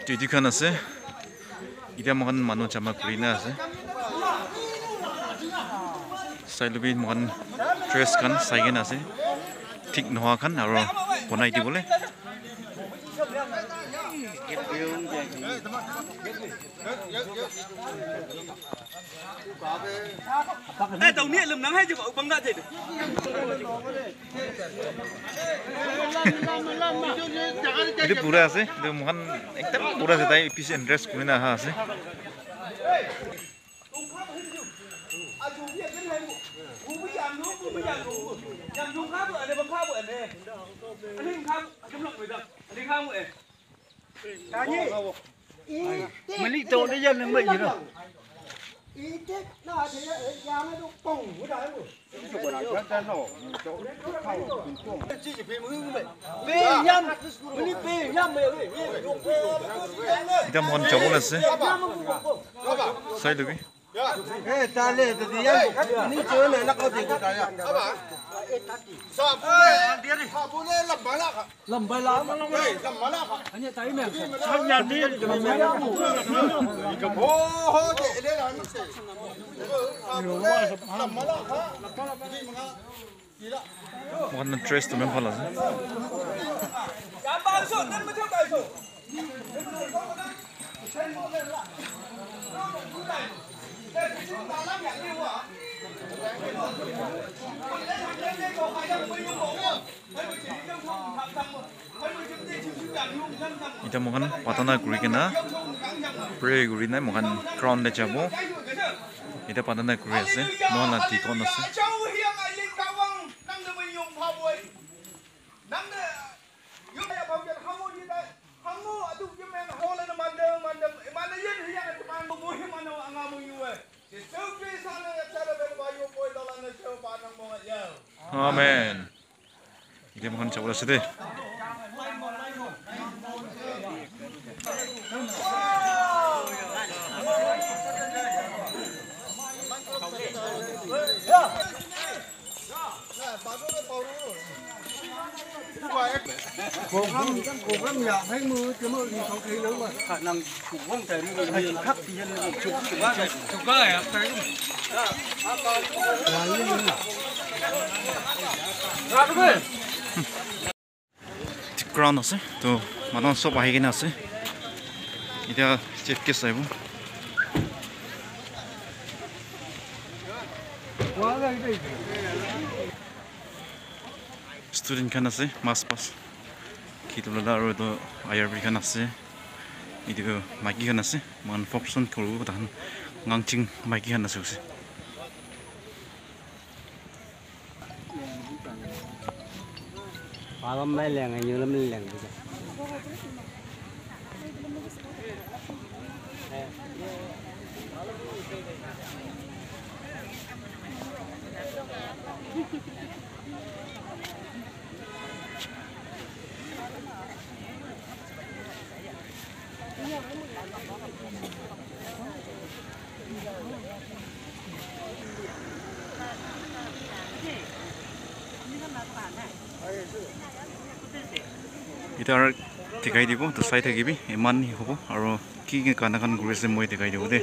Jadi kan ase, ida makan manu jama kurina ase. Saya lebih makan dress kan, saya kan ase. Tik noa kan, aro ponai di boleh. Tàu niệm lầm nắng hay chứ băng đã thế được. Itu pura ase, itu makan ekdam pura ase, tapi efisien dress kurina ha ase. Mình đi trộn đi dân nó mấy gì đâu. Kita mohon coba lah sih. Saya lebih. Ta lên từ tí ấy. Ní chứa này nó có gì của cái à? Lầm bài lá mà nó vậy. Anh nhận thấy mẹ. Anh nhận đi cho mẹ. Mohon dress tu memang lah sih. Kita makan patana guri kena, pre guri na makan crown le jabo. Kita patana guri ase, makan nanti kon ase. Amen. Kita makan coba sedih. Cổ lắm nhà thấy mưa chứ mưa gì không thấy nữa mà khả năng chủ không thể đi khắp thì dân một chục cái này à ground ase, tu mana sob ahi kena ase. Ida cek kes saya pun. Student kan ase, mas pas. Kita belajar itu IRB kan ase. Itu magi kan ase, man popson kalau tahan ngangcing magi kan ase. Malam mai leng như lắm leng bây giờ. Kita orang tikai di bu, tu saya tikai bi, eman ni hobo, aro ki kanakan guru semua tikai di bu deh.